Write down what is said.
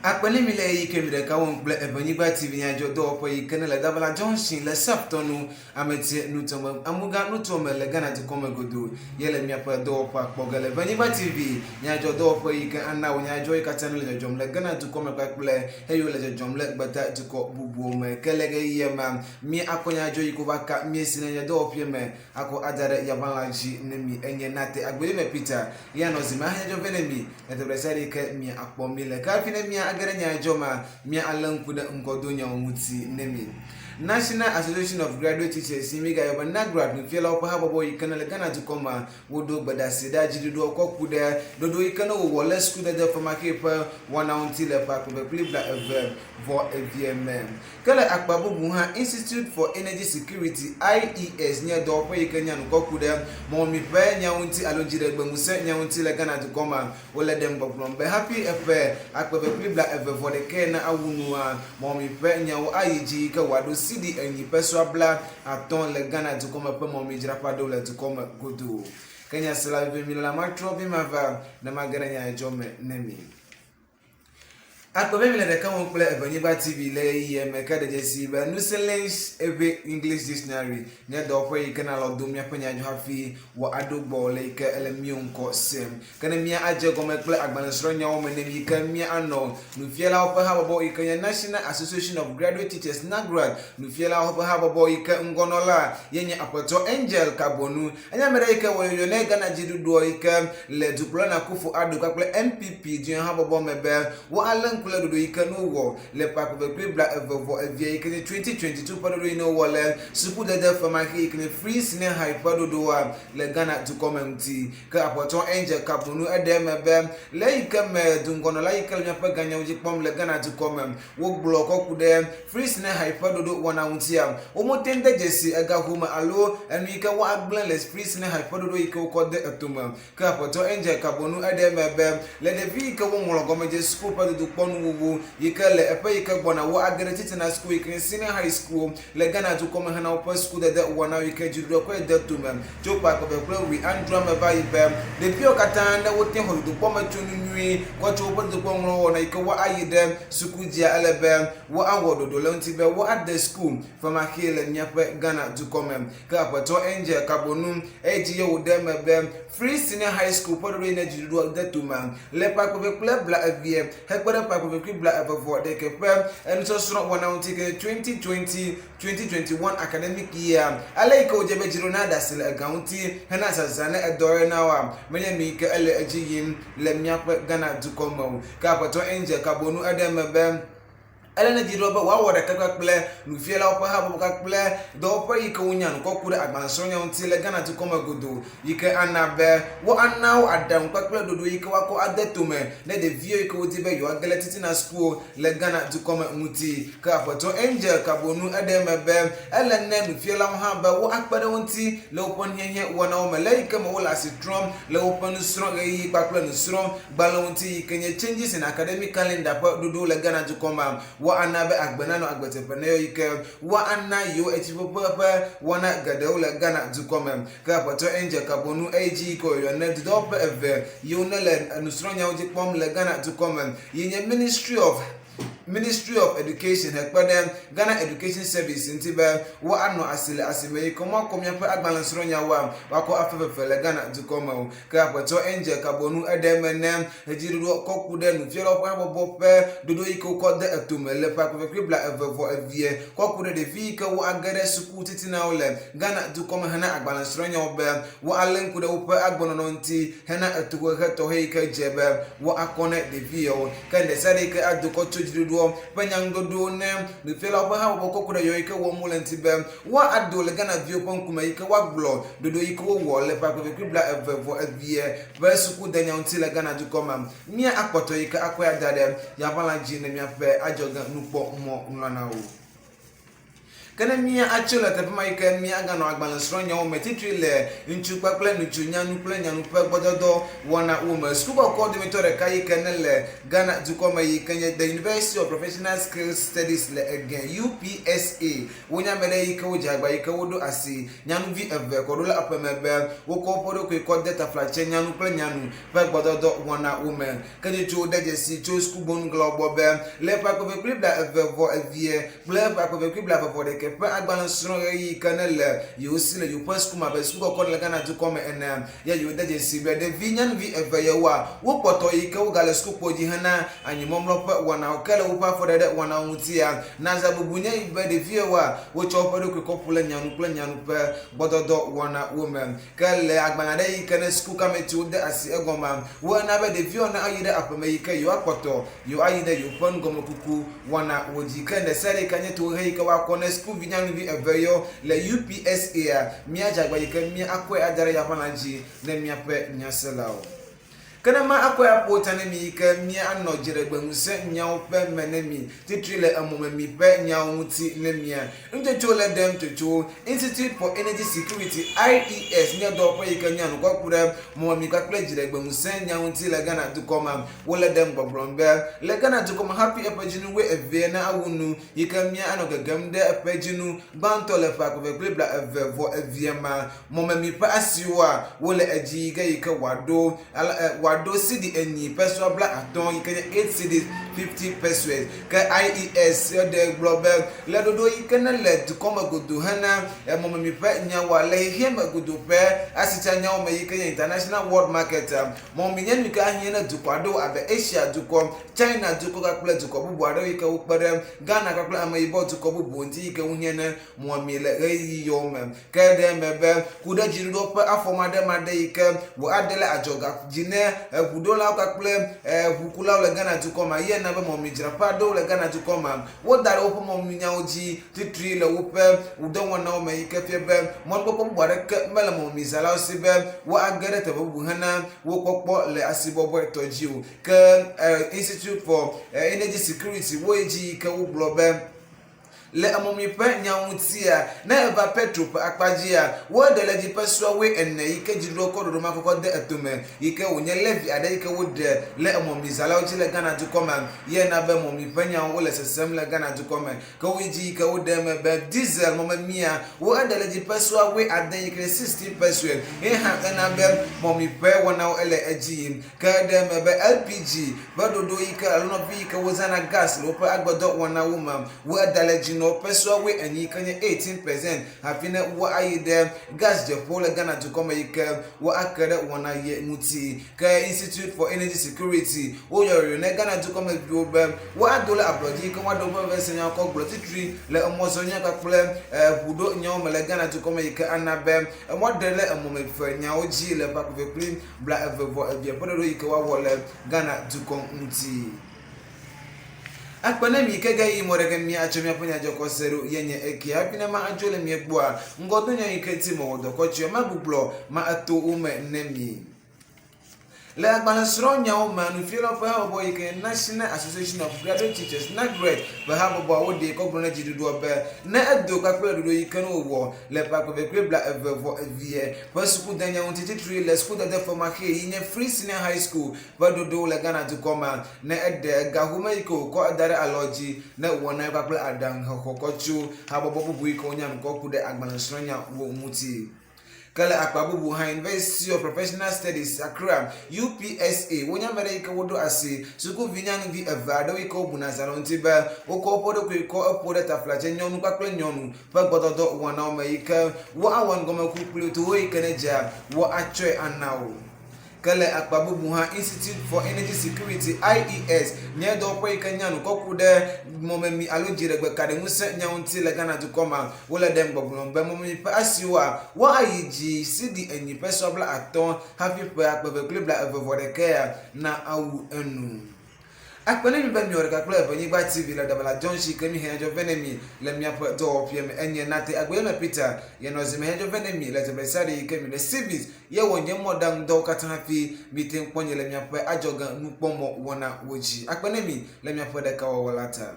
Akpene mi le yi kemire ka won ple Ebonyiba TV nya jodo opo yi kene le dabala Johnson le saptonu ameti nutomo amuga nutomo le Ghana ti kome godo yele mi apa do opo akpogele Ebonyiba TV nya jodo opo yi kan anna wo nya joy ka tanu le jom le Ghana ti kome ka ple heyo le jom le gbata ti ko bubu me kelege yema mi akonya joy ko baka mi sine nya do opo me ako adare yabanlaji nemi enye nate agbele me Peter ya no zima nya jo venemi e te bresari ke mi akpo mi le ka fine mi agaranya joma mi alankuda nkodonya omuti nemi National Association of Graduate Teachers imiga yoba nagrad no fiela opa habo yikana le Ghana to koma wodo badasida jidudo okokuda dodo yikana wo wole school de fama kepa wana until le pa ko be bla ever for AVMM kala akbabu buha Institute for Energy Security IES nya do opa yikanya no kokuda mo mi pe nya unti alojire gbemuse nya unti le Ghana to koma wole dem boblom be happy epe akbabe bla ever for the kena awunu mo mi pe nya wo ayiji ka wado Sidi enyi peswa bla aton le Ghana to come pe mo mi jirapa do le to come godo Kenya sala be mi la matro bi mava na magaranya ejome nemi Akpebe mi le ka won ple Ebonyiba TV le yi meka de jesi ba nuselens ebe English dictionary ne do po yi kana lo do mi apanya jo hafi wo adogbo le ka elemi onko sem kana mi aje go me ple agbansoro nya wo me ne mi ka mi ano nu fiela opa ha bobo yi kanya National Association of Graduate Teachers NAGRAD nu fiela opa ha bobo yi ka ngonola yenye apoto Angel Kabonu anya mere yi ka wo yo ne Ghana jidudo yi ka le duplana kufu adu ka ple MPP du ha bobo mebe wo alan kula do ikano wo le papa be bla evo evie ikene 2022 pado ino wo le supu de fama ikene free sine hyper do wa le Ghana to community ka apoto Angel Kabonu edemebe le ikame dungono la ikale nya pa ganya uji pom le Ghana to comment wo block okude free sine hyper do wana untia o motende jesi ega huma alo enu ika wa agble le free sine hyper do ika ko de etuma ka apoto Angel Kabonu edemebe le de vi ka wo mologo je school pado do wo yikale epe yikabona wo agreti na school yikin senior high school le Ghana to come hana upper school that one now yikajudo ko de tumam jopa ko be plan we andra me ba ibe de pio katanda wo tin holu do poma tunu nwi ko to bo do pon na yikawa ayide sukujia elebe wo awodo do lonti be wo at the school from akile nyape Ghana to come ka pato Angel Kabonu ejiye wo dem be free senior high school podo na judo de tumam le pa ko be bla avie hekpere pa ko bla ever de kepe and so strong one out 2020-2021 academic year alaika ojebe jiro na dasile accounti hena sazane edore nawa menye mi ke ele ejiyim le miape Ghana dukomo ka pato Angel Kabonu edemebe elena jiroba wa wada ka ple nu fiela opa ha bo ka ple do opa yike wunyan ko kure agbansonya unti le Ghana to come godo yike anabe wo anaw adam ka ple dodo yike wa ko adetume ne de vie yike woti be yo agaleti na school le Ghana to come muti ka foto Angel Kabonu edemebe elena nu fiela ha ba wo akpade unti le opon henye wona o melaika mo wala sitrom le opon strong yi ka ple no strong gbalo unti yike nye changes in academic calendar pa dodo le Ghana to come wa anabe agbenano agbetepeneyo yike wa anayo etipopepe wana gadeula Ghana dukomem ka pato Angel Kabonu AG ko yo ne dope eve yo ne le nusronya oji pom le Ghana dukomem yenye Ministry of Education hekpedem Ghana Education Service ntibe wa ano asile asime komo komya pe agbalanso nya wa ko afefe le Ghana dukomem ka pato Angel Kabonu edemenem ejiru kokude nu fielo pa bobo dodo iko ko de etumele pa ko bla evo evie kokude de vi ka wa agere suku titina ole Ghana dukomem hana agbalanso nya obe wa alenku de upe agbono nti hana etugo heto heika jebe wa akone de vio ka de sare ka aduko tujiru panyangdodo ne de fela ba ha boko kuda yo ike wo mulenti be wa adole Ghana vio pon kuma ike wa glo dodo ike wo wole pa ko be bla evo evie ba suku danya until Ghana du koma mia akpoto ike akoya dade ya bala ji ne mia pe ajoga nupo mo nlana wo kana mia achula tapma ika mia ga no agbansro nya o metitri le nchu papla nchu nyanu pla nyanu pa gbododo wona uma school coordinator kai kanele Ghana Dukoma yi kanye the University of Professional Skills Studies le again UPSA wonya mele yi ka woja agba yi ka wodo ase nyanu vi eve kodola apemebe wo ko podo ko data flache nyanu pla nyanu pa gbododo wona uma kanye jo deje si jo school bon globo be le pa ko be da eve vo evie le pa ko be da vo de ke pa agbansro yi kanele yo sile yo pas kuma be school ko le Ghana Dukoma en ya yo deje si be de vi nyanu vi eve ye wa wo poto yi ka wo gale school poji hana anyimomlo pa wana okele wo pa fodede wana mutia na zabubunya ibe de vie wa wo chopo de kokopula nyanu pa bododo wana woman kale agbanade yi kana school committee de asi egoma wo na be de vie na ayide apama yi ka yo apoto yo ayide yo pon gomo kuku wana woji kende sere kanye to he ka wa kona school vinyanu bi eveyo le UPSA mi ajagba yi ka mi akwe adare ya pananji na mi ape nyaselao kana ma akoya potane mi ka mi anno jiregbamuse nyawo pe menemi titrile amomami pe nyawo muti nemia ntetole dem tutu Institute for Energy Security IES nya do po yika nya no kwakura momami ka kle jiregbamuse nyawo muti le Ghana Dukoma wole dem gbobrombe le Ghana Dukoma happy epajinu we eve na awunu yika mi anno gagam de epajinu banto le fa ko be bla evevo eviema momami pa asiwa wole aji ga yika wado cedi eni peso black aton yikenya 8 cedis 50 pesos ka IES de global le dodo yikena le Dukoma godo hana momami pa nya wala hema godo pe asicha nya o yikenya international world market mommi nya nika ahina dukwado abe Asia duko China duko ka kula duko bubu ado yika ukpere Ghana ka kula amayibo duko bubu nti yika unyene mommi le reyi yom ka de mebe kuda jirido pa afomade made yika wo adele ajoga jine budola ka kple hukula le Ghana Dukoma ye na be mommi jira pa do le Ghana Dukoma wo dare opo mommi nya oji titri le wope udon wona o me ike fie be mon popo bware ke mele mommi zala osibe wo agere te bubu hana wo popo le asibobo toji o ke Institute for Energy Security wo eji ke wo blobe le amomi pe nyawutia na eva petro akpajia wo de le dipeswa we enne ike jidro kododo makoko de etome ike wonye levi ade ike wo de le amomi zala o le Ghana Dukoma ye na be momi pe nyawo le sesem le Ghana Dukoma ka wo ji ike wo de me be diesel mama mia wo de le dipeswa we ade ike 60 pesos e ha na be momi pe wona o ele eji ka de me be LPG badodo ike alono bi ike wo zana gas lo pe agbodo wona woman wo de le no peso we any kanye 18% hafine wa ayide gas je pole Ghana Dukoma yike wa akere wona ye muti ka Institute for Energy Security o yoro ne Ghana Dukoma biobe wa adola abroji ko wa do be senya ko glotitri le omozo nya ka pole budo nya o mele Ghana Dukoma yike anabe mo de le amome fe nya oji le ba ko be clean bla evevo ebie podo yike wa wole Ghana Dukoma muti akpana mi kega yi morega mi achomya ponya joko seru yenye eki apina ma ajole mi egboa ngodo nya iketi mo dokochi ma bublo ma ato ume nemi le agbansro nya o manu feel of how boy ke National Association of Graduate Teachers NAGRET ba ha bobo wo de ko gbona jidudu obe na edo ka pe dodo yike no wo le pa ko be bla evevo evie pa school danya on titri le school de former he yin free senior high school ba dodo le Ghana Dukoma na ede ga huma iko ko adare aloji na wona ba bla adan hokochu ha bobo bubu iko nya ko ku de agbansro nya wo muti kale akpabubu ha University of Professional Studies Accra UPSA wonya America wodo ase suku vinyanu vi evado iko bunazalo ntiba oko podo ko opoda taflache nyonu kwakle nyonu pa gbododo wona o mayika wo awon goma ku pluto wo ikeneja wo achwe anawo kale akpabubu ha Institute for Energy Security IES nye do po ikanyanu kokude momemi alojire gbe kade muse nyaunti le Ghana Dukoma wole dem gbogbombe momemi pa asiwa wa ayiji sidi enyi peso bla aton happy pa akpebe klibla evovode na awu enu akpene mi ba mi orika kula banyi ba TV la dabala John shi kemi henjo venemi le mi apo do pm enye nate agwema Peter ye no zime henjo venemi le tebesari kemi le civis ye wonye modam do katanfi mitin ponye le mi apo ajoga nupomo wona woji akpene mi le mi apo de ka wawalata